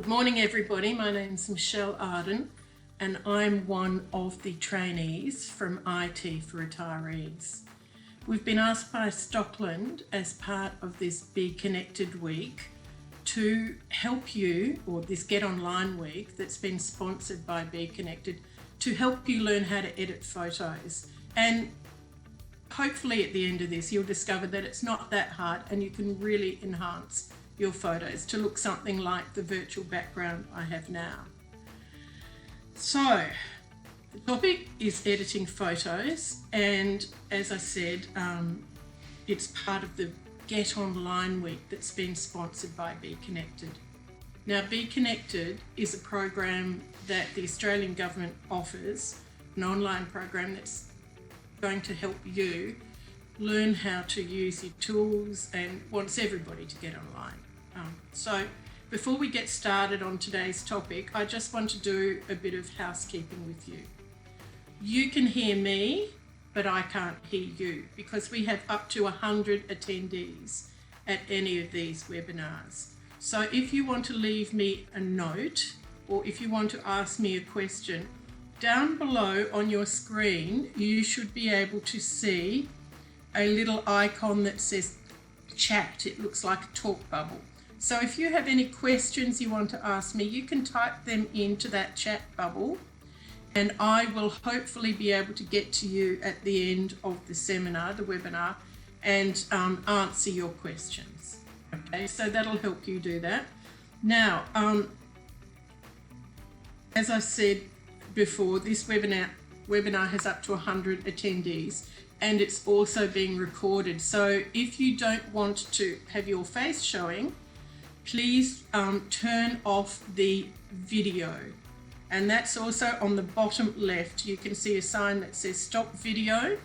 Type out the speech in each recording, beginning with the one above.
Good morning everybody, my name's Michelle Arden and I'm one of the trainees from IT for Retirees. We've been asked by Stockland as part of this Be Connected week to help you, or this Get Online week that's been sponsored by Be Connected, to help you learn how to edit photos. And hopefully at the end of this you'll discover that it's not that hard and you can really enhance your photos to look something like the virtual background I have now. So the topic is editing photos, and as I said, it's part of the Get Online week that's been sponsored by Be Connected. Now Be Connected is a program that the Australian government offers, an online program that's going to help you learn how to use your tools and wants everybody to get online. So before we get started on today's topic, I just want to do a bit of housekeeping with you. You can hear me, but I can't hear you because we have up to 100 attendees at any of these webinars. So if you want to leave me a note or if you want to ask me a question, down below on your screen, you should be able to see a little icon that says chat. It looks like a talk bubble. So if you have any questions you want to ask me, you can type them into that chat bubble and I will hopefully be able to get to you at the end of the seminar, the webinar, and answer your questions. Okay, so that'll help you do that. Now, as I said before, this webinar has up to 100 attendees and it's also being recorded. So if you don't want to have your face showing, please turn off the video, and that's also on the bottom left. You can see a sign that says stop video,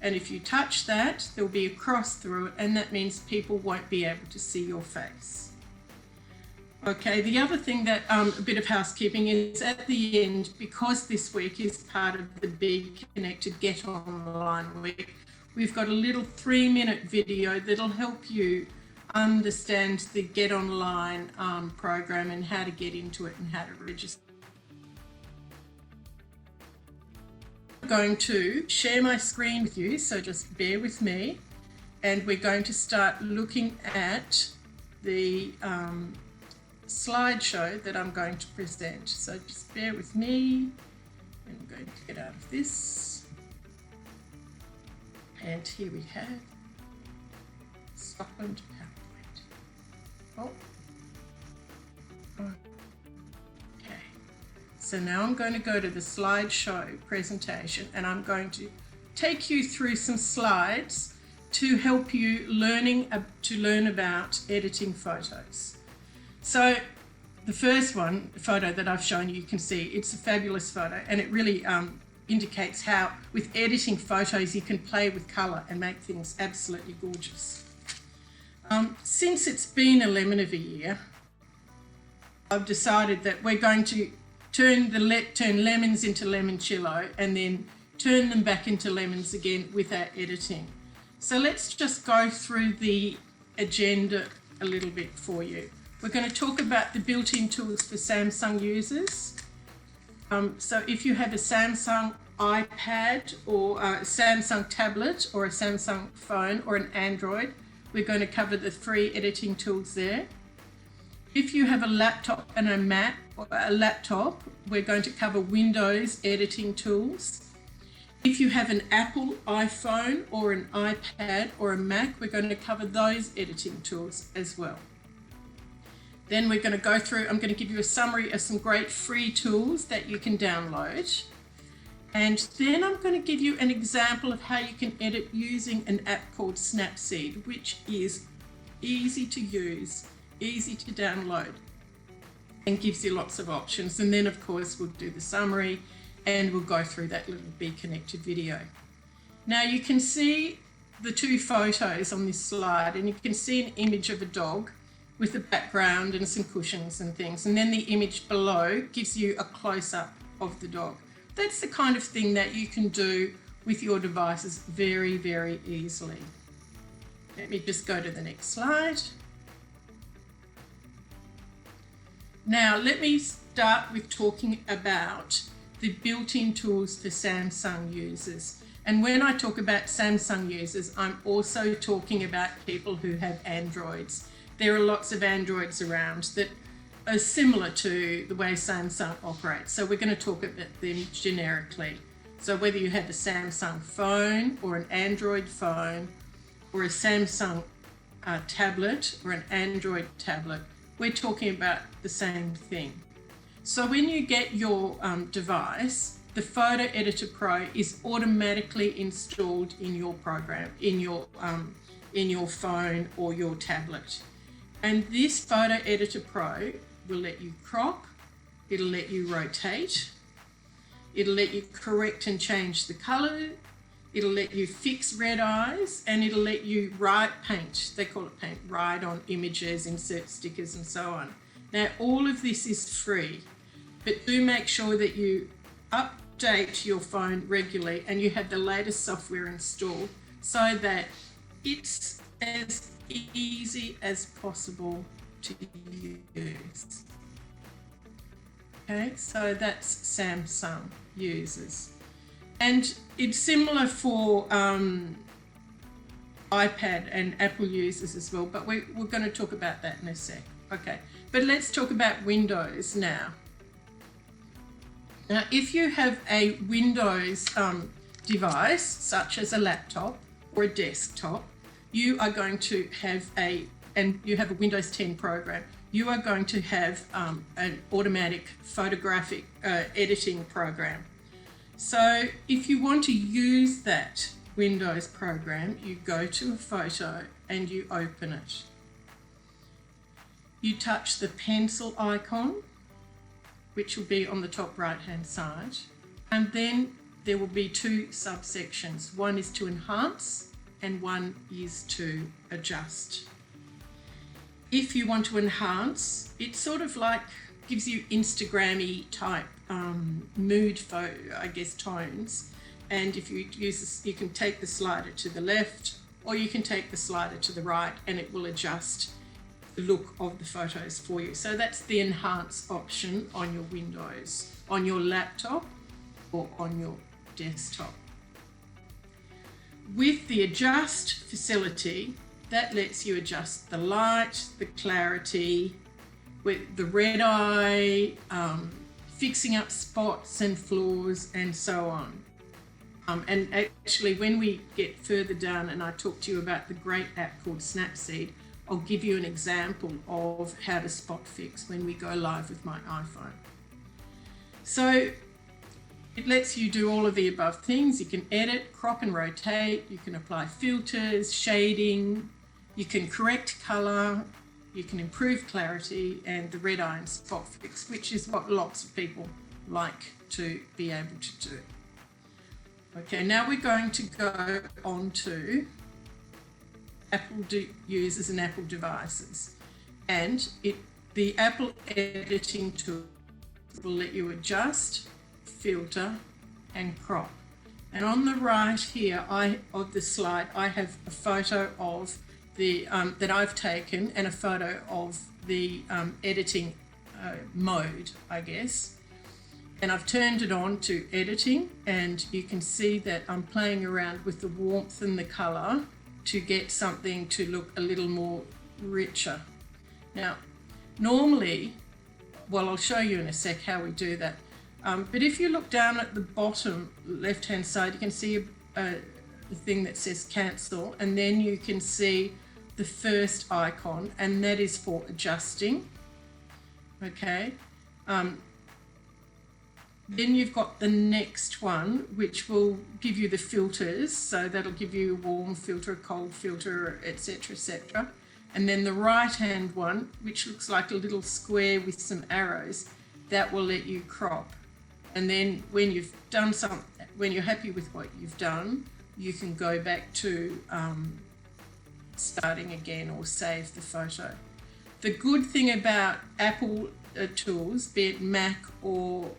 and if you touch that there'll be a cross through it and that means people won't be able to see your face. Okay, the other thing that a bit of housekeeping is at the end, because this week is part of the Be Connected Get Online week, we've got a little 3-minute video that'll help you understand the Get Online program and how to get into it and how to register. I'm going to share my screen with you, so just bear with me, and we're going to start looking at the slideshow that I'm going to present. So just bear with me. I'm going to get out of this, and here we have Stockland PowerPoint. Oh. Okay, so now I'm going to go to the slideshow presentation and I'm going to take you through some slides to help you learn about editing photos. So the first photo that I've shown you can see, it's a fabulous photo and it really indicates how with editing photos you can play with colour and make things absolutely gorgeous. Since it's been a lemon of a year, I've decided that we're going to turn lemons into limoncello and then turn them back into lemons again with our editing. So let's just go through the agenda a little bit for you. We're going to talk about the built-in tools for Samsung users. So if you have a Samsung iPad or a Samsung tablet or a Samsung phone or an Android, we're going to cover the free editing tools there. If you have a laptop and a Mac, or a laptop, we're going to cover Windows editing tools. If you have an Apple iPhone or an iPad or a Mac, we're going to cover those editing tools as well. Then we're going to go through, I'm going to give you a summary of some great free tools that you can download. And then I'm going to give you an example of how you can edit using an app called Snapseed, which is easy to use, easy to download, and gives you lots of options. And then of course we'll do the summary and we'll go through that little Be Connected video. Now you can see the two photos on this slide, and you can see an image of a dog with a background and some cushions and things. And then the image below gives you a close-up of the dog. That's the kind of thing that you can do with your devices very, very easily. Let me just go to the next slide. Now let me start with talking about the built-in tools for Samsung users. And when I talk about Samsung users, I'm also talking about people who have Androids. There are lots of Androids around that are similar to the way Samsung operates. So we're going to talk about them generically. So whether you have a Samsung phone or an Android phone or a Samsung tablet or an Android tablet, we're talking about the same thing. So when you get your device, the Photo Editor Pro is automatically installed in your program, in your phone or your tablet. And this Photo Editor Pro will let you crop, it'll let you rotate, it'll let you correct and change the color, it'll let you fix red eyes, and it'll let you paint, they call it paint, write on images, insert stickers and so on. Now all of this is free, but do make sure that you update your phone regularly and you have the latest software installed so that it's as easy as possible to use. Okay, so that's Samsung users. And it's similar for iPad and Apple users as well, but we're going to talk about that in a sec. Okay, but let's talk about Windows now. Now, if you have a Windows device, such as a laptop or a desktop, you are going to have and you have a Windows 10 program, you are going to have an automatic photographic editing program. So if you want to use that Windows program, you go to a photo and you open it. You touch the pencil icon, which will be on the top right hand side, and then there will be two subsections. One is to enhance and one is to adjust. If you want to enhance, it sort of like gives you Instagram-y type mood, tones. And if you use this, you can take the slider to the left or you can take the slider to the right and it will adjust the look of the photos for you. So that's the enhance option on your Windows, on your laptop or on your desktop. With the adjust facility, that lets you adjust the light, the clarity, with the red eye, fixing up spots and flaws and so on. And actually when we get further down and I talk to you about the great app called Snapseed, I'll give you an example of how to spot fix when we go live with my iPhone. So it lets you do all of the above things. You can edit, crop and rotate, you can apply filters, shading, you can correct color, you can improve clarity and the red eye and spot fix, which is what lots of people like to be able to do. Okay, now we're going to go on to Apple users and Apple devices. And the Apple editing tool will let you adjust, filter and crop. And on the right here of the slide, I have a photo of the that I've taken and a photo of the editing mode, I guess. And I've turned it on to editing and you can see that I'm playing around with the warmth and the color to get something to look a little more richer. Now, normally, well, I'll show you in a sec how we do that. But if you look down at the bottom left-hand side, you can see the thing that says cancel, and then you can see the first icon, and that is for adjusting. Okay. Then you've got the next one, which will give you the filters. So that'll give you a warm filter, a cold filter, etc., etc. And then the right-hand one, which looks like a little square with some arrows, that will let you crop. And then when you've done when you're happy with what you've done, you can go back to starting again or save the photo. The good thing about Apple tools, be it Mac or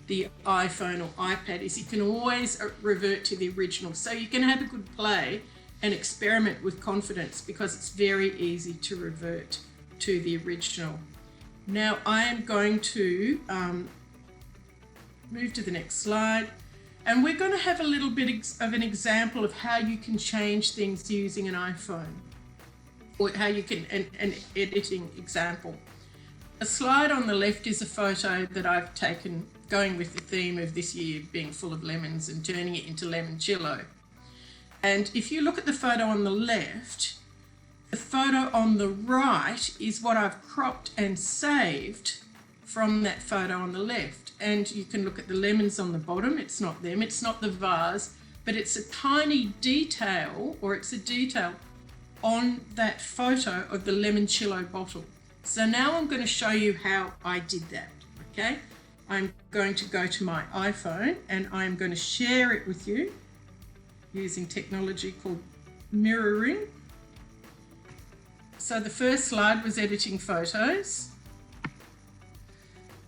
the iPhone or iPad, is you can always revert to the original. So you can have a good play and experiment with confidence because it's very easy to revert to the original. Now I am going to move to the next slide, and we're going to have a little bit of an example of how you can change things using an iPhone, or how you can, an editing example. A slide on the left is a photo that I've taken going with the theme of this year being full of lemons and turning it into limoncello. And if you look at the photo on the left, the photo on the right is what I've cropped and saved from that photo on the left. And you can look at the lemons on the bottom. It's not them, it's not the vase, but it's a tiny detail, or it's a detail on that photo of the limoncello bottle. So now I'm going to show you how I did that, okay? I'm going to go to my iPhone and I'm going to share it with you using technology called mirroring. So the first slide was editing photos.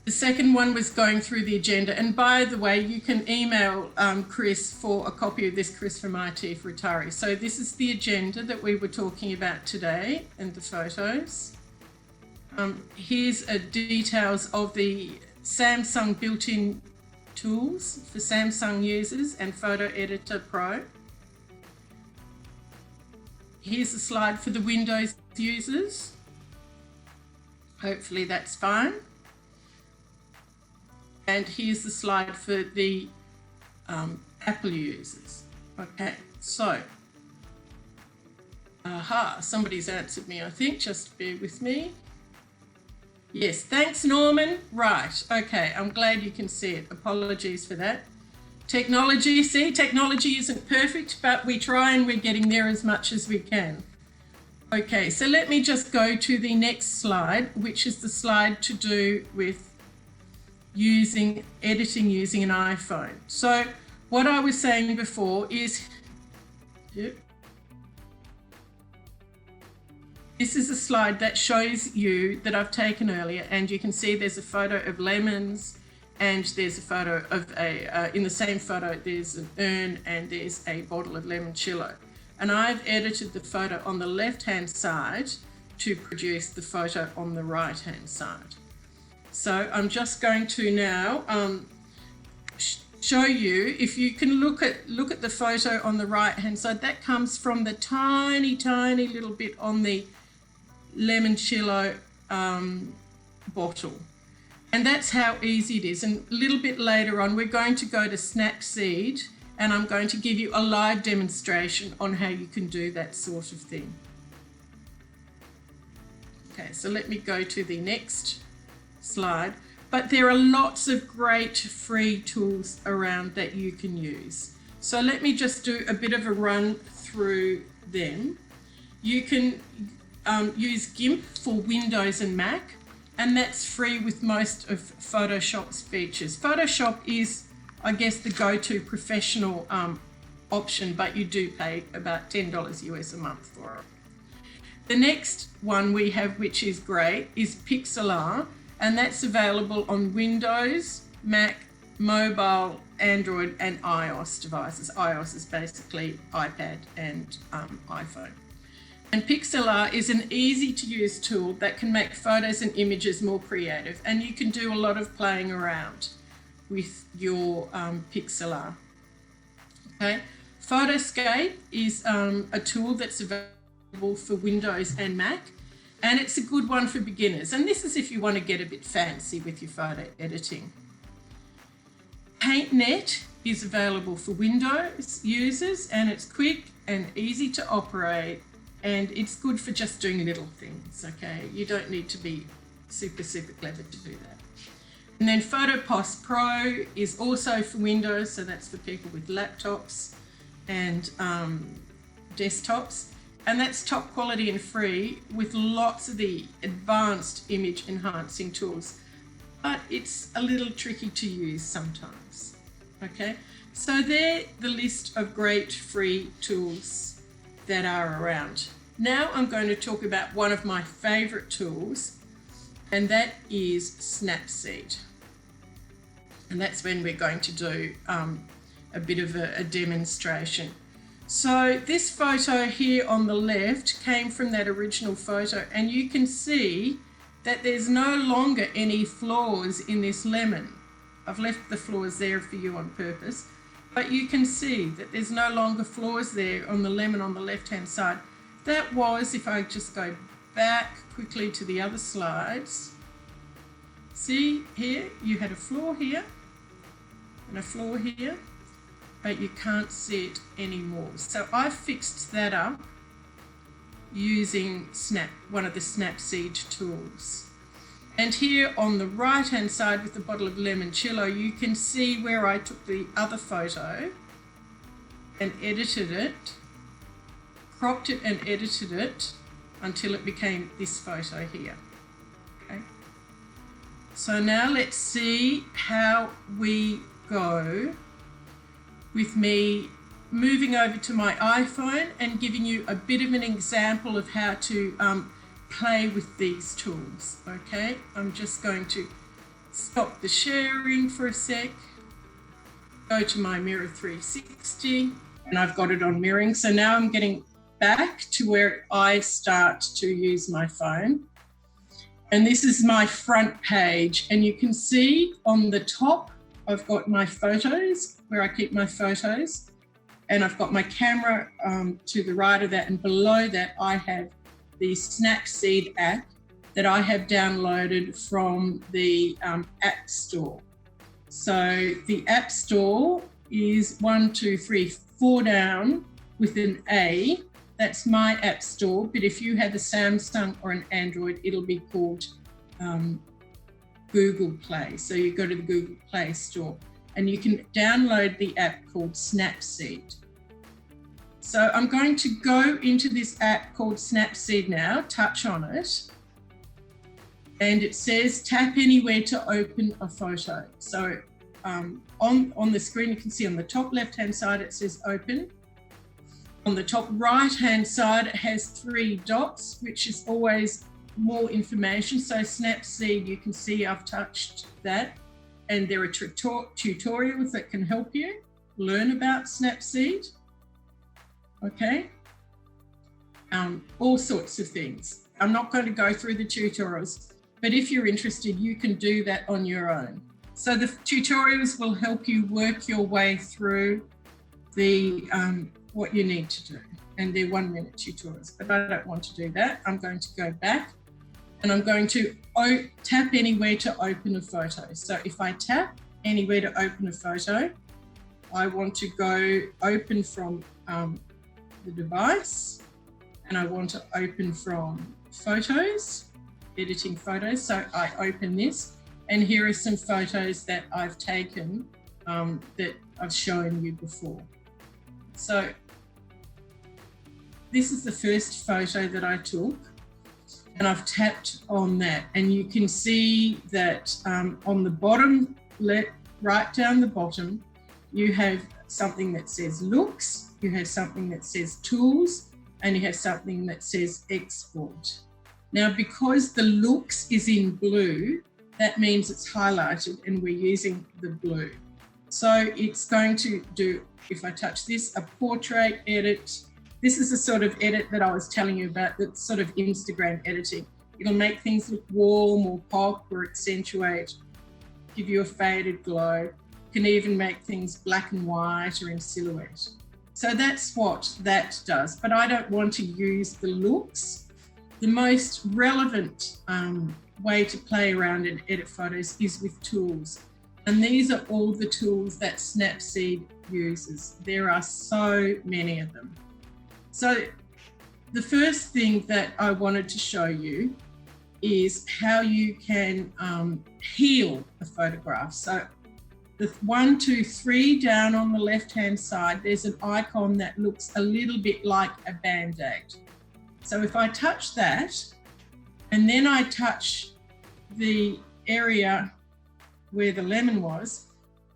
The second one was going through the agenda. And by the way, you can email Chris for a copy of this, Chris from IT for Atari. So this is the agenda that we were talking about today and the photos. Here's details of the Samsung built-in tools for Samsung users and Photo Editor Pro. Here's a slide for the Windows users. Hopefully that's fine. And here's the slide for the Apple users. Okay, so, somebody's answered me, I think, just bear with me. Yes, thanks Norman. Right, okay, I'm glad you can see it. Apologies for that. Technology, see, technology isn't perfect, but we try and we're getting there as much as we can. Okay, so let me just go to the next slide, which is the slide to do with editing using an iPhone. So what I was saying before is, this is a slide that shows you that I've taken earlier, and you can see there's a photo of lemons, and there's a photo of in the same photo, there's an urn and there's a bottle of limoncello. And I've edited the photo on the left-hand side to produce the photo on the right-hand side. So I'm just going to now show you, if you can look at the photo on the right-hand side, that comes from the tiny little bit on the limoncello bottle. And that's how easy it is. And a little bit later on, we're going to go to Snapseed, and I'm going to give you a live demonstration on how you can do that sort of thing. Okay, so let me go to the next slide. But there are lots of great free tools around that you can use. So let me just do a bit of a run through them. You can use GIMP for Windows and Mac, and that's free with most of Photoshop's features. Photoshop is, I guess, the go-to professional option, but you do pay about $10 US a month for it. The next one we have, which is great, is Pixlr, and that's available on Windows, Mac, mobile, Android, and iOS devices. iOS is basically iPad and iPhone. And Pixlr is an easy-to-use tool that can make photos and images more creative, and you can do a lot of playing around with your Pixlr. Okay, Photoscape is a tool that's available for Windows and Mac, and it's a good one for beginners. And this is if you want to get a bit fancy with your photo editing. PaintNet is available for Windows users, and it's quick and easy to operate, and it's good for just doing little things, okay? You don't need to be super clever to do that. And then PhotoPost Pro is also for Windows, so that's for people with laptops and desktops. And that's top quality and free with lots of the advanced image enhancing tools. But it's a little tricky to use sometimes, okay? So they're the list of great free tools that are around. Now I'm going to talk about one of my favorite tools, and that is Snapseed. And that's when we're going to do a bit of a demonstration. So this photo here on the left came from that original photo, and you can see that there's no longer any flaws in this lemon. I've left the flaws there for you on purpose, but you can see that there's no longer flaws there on the lemon on the left-hand side. That was, if I just go back quickly to the other slides, see here, you had a flaw here and a flaw here, but you can't see it anymore. So I fixed that up using one of the Snapseed tools. And here on the right hand side with the bottle of limoncello, you can see where I took the other photo and edited it, cropped it and edited it until it became this photo here. Okay. So now let's see how we go with me moving over to my iPhone and giving you a bit of an example of how to play with these tools. Okay, I'm just going to stop the sharing for a sec, go to my Mirror 360, and I've got it on mirroring. So now I'm getting back to where I start to use my phone. And this is my front page, and you can see on the top I've got my photos, where I keep my photos, and I've got my camera to the right of that, and below that I have the Snapseed app that I have downloaded from the App Store. So the App Store is 4 down with an A. That's my App Store, but if you have a Samsung or an Android, it'll be called Google Play. So you go to the Google Play Store and you can download the app called Snapseed. So I'm going to go into this app called Snapseed now, touch on it, and it says tap anywhere to open a photo. So on the screen, you can see on the top left-hand side, it says open. On the top right-hand side, it has 3 dots, which is always more information. So Snapseed, you can see I've touched that, and there are tutorials that can help you learn about Snapseed. Okay, all sorts of things. I'm not going to go through the tutorials, but if you're interested, you can do that on your own. So the tutorials will help you work your way through the what you need to do, and they're 1-minute tutorials, but I don't want to do that. I'm going to go back and I'm going to tap anywhere to open a photo. So if I tap anywhere to open a photo, I want to go open from the device, and I want to open from photos, editing photos. So I open this, and here are some photos that I've taken that I've shown you before. So this is the first photo that I took, and I've tapped on that, and you can see that on the bottom left, right down the bottom, you have something that says looks, you have something that says tools, and you have something that says export. Now, because the looks is in blue, that means it's highlighted and we're using the blue. So it's going to do, if I touch this, a portrait edit. This is the sort of edit that I was telling you about, that's sort of Instagram editing. It'll make things look warm or pop or accentuate, give you a faded glow. Can even make things black and white or in silhouette. So that's what that does, but I don't want to use the looks. The most relevant way to play around and edit photos is with tools. And these are all the tools that Snapseed uses. There are so many of them. So the first thing that I wanted to show you is how you can heal a photograph. So the 1, 2, 3 down on the left-hand side, there's an icon that looks a little bit like a Band-Aid. So if I touch that, and then I touch the area where the lemon was,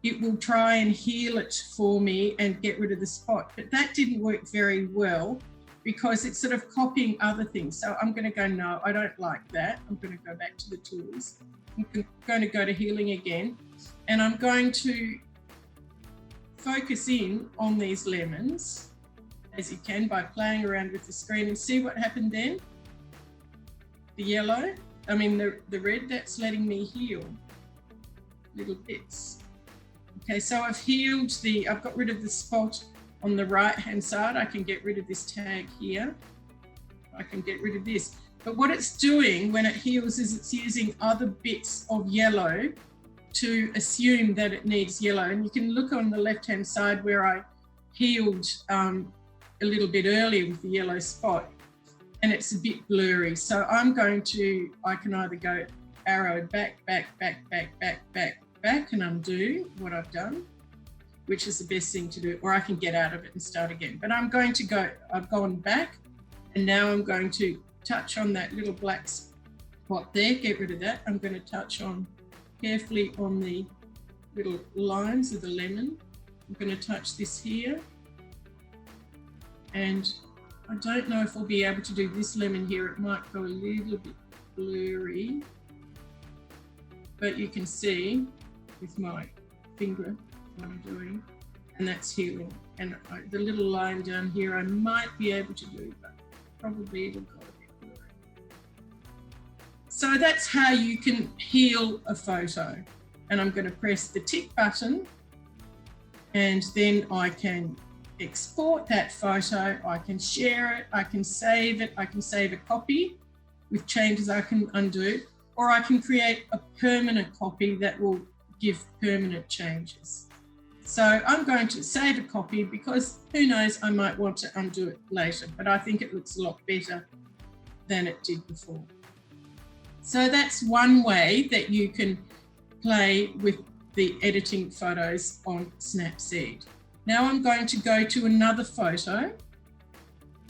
it will try and heal it for me and get rid of the spot. But that didn't work very well because it's sort of copying other things. So I'm going to go, no, I don't like that. I'm going to go back to the tools. I'm going to go to healing again. And I'm going to focus in on these lemons, as you can, by playing around with the screen, and see what happened then. The yellow, the red, that's letting me heal little bits. Okay, so I've got rid of the spot on the right hand side. I can get rid of this tag here. I can get rid of this. But what it's doing when it heals is it's using other bits of yellow to assume that it needs yellow. And you can look on the left-hand side where I healed a little bit earlier with the yellow spot, and it's a bit blurry. So I can either go arrow back, and undo what I've done, which is the best thing to do, or I can get out of it and start again. But I've gone back, and now I'm going to touch on that little black spot there, get rid of that. I'm going to touch carefully on the little lines of the lemon. I'm going to touch this here. And I don't know if I'll be able to do this lemon here. It might go a little bit blurry, but you can see with my finger what I'm doing, and that's healing. And the little line down here I might be able to do, but probably it'll go a bit blurry. So that's how you can heal a photo. And I'm going to press the tick button, and then I can export that photo, I can share it, I can save it, I can save a copy with changes I can undo, or I can create a permanent copy that will give permanent changes. So I'm going to save a copy because who knows, I might want to undo it later, but I think it looks a lot better than it did before. So that's one way that you can play with the editing photos on Snapseed. Now I'm going to go to another photo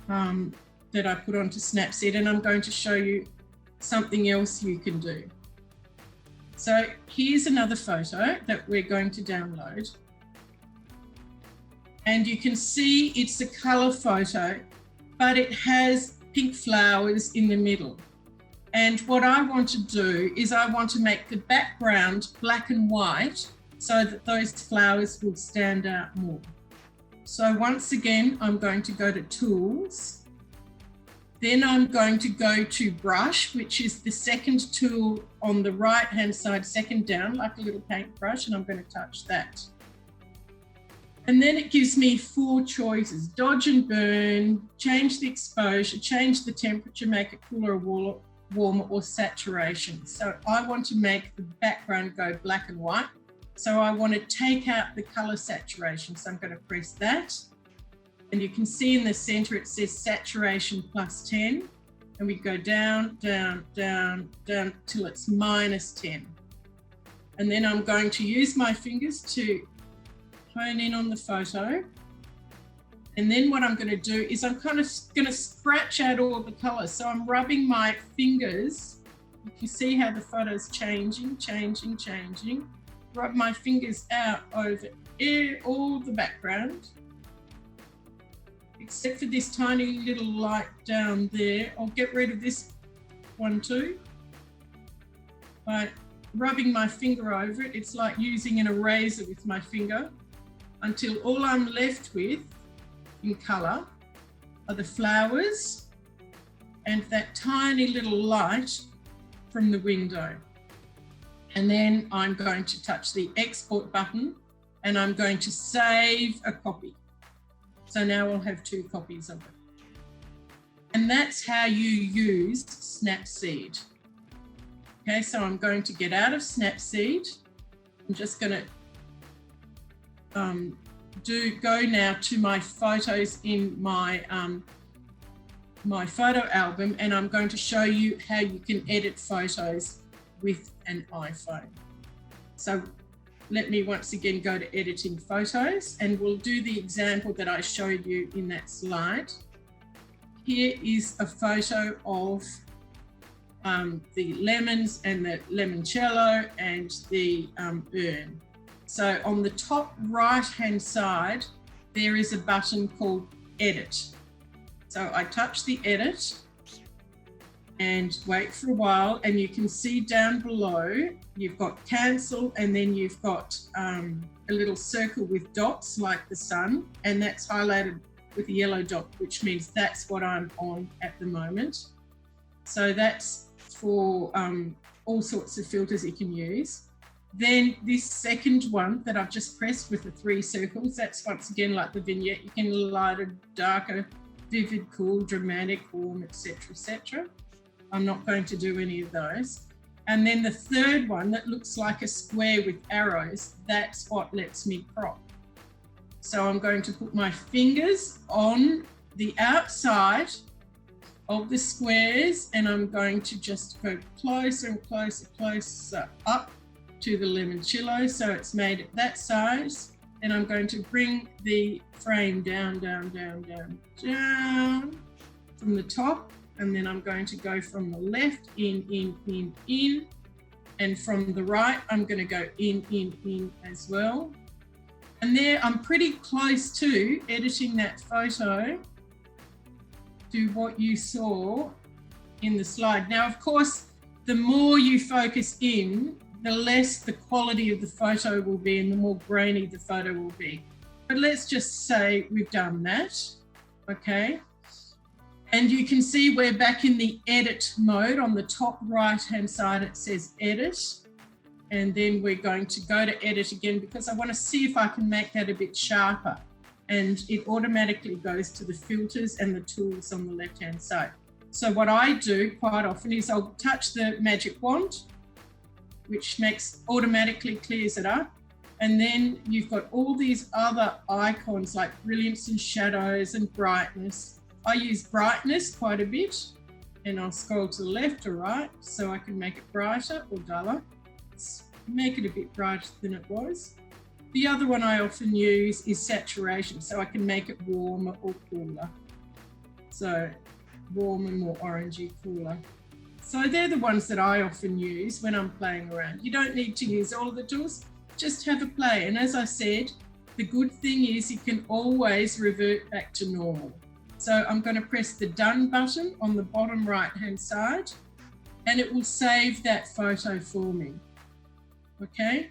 that I put onto Snapseed, and I'm going to show you something else you can do. So here's another photo that we're going to download. And you can see it's a color photo, but it has pink flowers in the middle. And what I want to do is I want to make the background black and white so that those flowers will stand out more. So once again, I'm going to go to Tools. Then I'm going to go to Brush, which is the second tool on the right-hand side, second down, like a little paintbrush, and I'm going to touch that. And then it gives me 4 choices: dodge and burn, change the exposure, change the temperature, make it cooler or warmer, or saturation. So I want to make the background go black and white. So I want to take out the color saturation. So I'm going to press that. And you can see in the center, it says saturation +10. And we go down, down, down, down till it's -10. And then I'm going to use my fingers to hone in on the photo. And then what I'm going to do is I'm kind of going to scratch out all the colors. So I'm rubbing my fingers. You can see how the photo's changing. Rub my fingers out over all the background, except for this tiny little light down there. I'll get rid of this one too. By rubbing my finger over it, it's like using an eraser with my finger, until all I'm left with in colour are the flowers and that tiny little light from the window. And then I'm going to touch the export button and I'm going to save a copy. So now we'll have 2 copies of it. And that's how you use Snapseed. Okay, so I'm going to get out of Snapseed. I'm just going to go now to my photos in my my photo album, and I'm going to show you how you can edit photos with an iPhone. So let me once again go to editing photos, and we'll do the example that I showed you in that slide. Here is a photo of the lemons and the limoncello and the urn. So on the top right-hand side, there is a button called Edit. So I touch the Edit and wait for a while, and you can see down below, you've got cancel, and then you've got a little circle with dots like the sun, and that's highlighted with a yellow dot, which means that's what I'm on at the moment. So that's for all sorts of filters you can use. Then this second one that I've just pressed with the 3 circles, that's once again like the vignette. You can lighter, darker, vivid, cool, dramatic, warm, etc., etc. I'm not going to do any of those. And then the third one that looks like a square with arrows, that's what lets me crop. So I'm going to put my fingers on the outside of the squares, and I'm going to just go closer and closer, closer up to the limoncello, so it's made it that size. And I'm going to bring the frame down, down, down, down, down from the top, and then I'm going to go from the left in, and from the right I'm going to go in as well. And there I'm pretty close to editing that photo to what you saw in the slide. Now, of course, the more you focus in, the less the quality of the photo will be and the more grainy the photo will be. But let's just say we've done that, okay? And you can see we're back in the edit mode. On the top right-hand side, it says edit. And then we're going to go to edit again because I want to see if I can make that a bit sharper. And it automatically goes to the filters and the tools on the left-hand side. So what I do quite often is I'll touch the magic wand, which automatically clears it up. And then you've got all these other icons like brilliance and shadows and brightness. I use brightness quite a bit, and I'll scroll to the left or right so I can make it brighter or duller. Let's make it a bit brighter than it was. The other one I often use is saturation, so I can make it warmer or cooler. So warm and more orangey, cooler. So they're the ones that I often use when I'm playing around. You don't need to use all of the tools, just have a play. And as I said, the good thing is you can always revert back to normal. So I'm going to press the done button on the bottom right-hand side, and it will save that photo for me. Okay?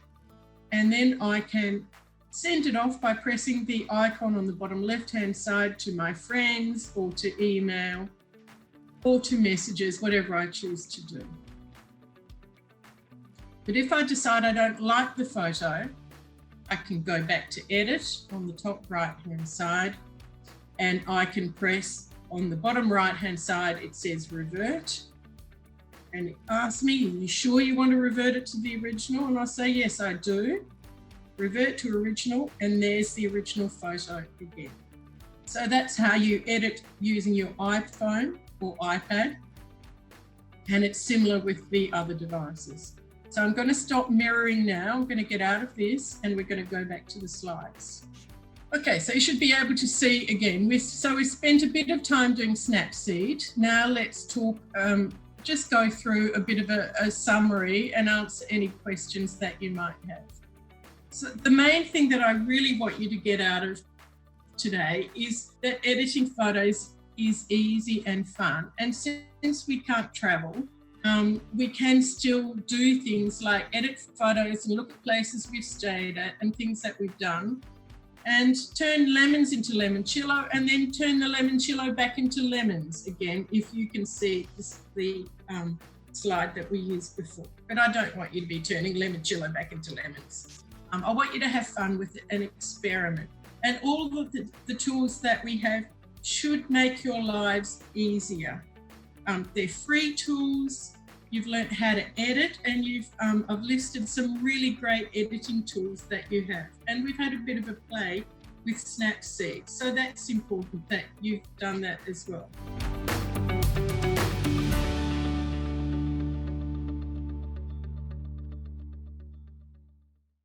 And then I can send it off by pressing the icon on the bottom left-hand side to my friends or to email or to messages, whatever I choose to do. But if I decide I don't like the photo, I can go back to edit on the top right-hand side, and I can press on the bottom right-hand side, it says revert. And it asks me, are you sure you want to revert it to the original? And I say, yes, I do. Revert to original, and there's the original photo again. So that's how you edit using your iPhone or iPad. And it's similar with the other devices. So I'm going to stop mirroring now. I'm going to get out of this and we're going to go back to the slides. Okay, so you should be able to see again. So we spent a bit of time doing Snapseed. Now let's talk, just go through a bit of a summary and answer any questions that you might have. So the main thing that I really want you to get out of today is that editing photos is easy and fun. And since we can't travel, we can still do things like edit photos and look at places we've stayed at and things that we've done, and turn lemons into limoncello, and then turn the limoncello back into lemons again, if you can see the slide that we used before. But I don't want you to be turning limoncello back into lemons. I want you to have fun with it and experiment. And all of the tools that we have should make your lives easier. They're free tools. You've learned how to edit, and I've listed some really great editing tools that you have. And we've had a bit of a play with Snapseed. So that's important that you've done that as well.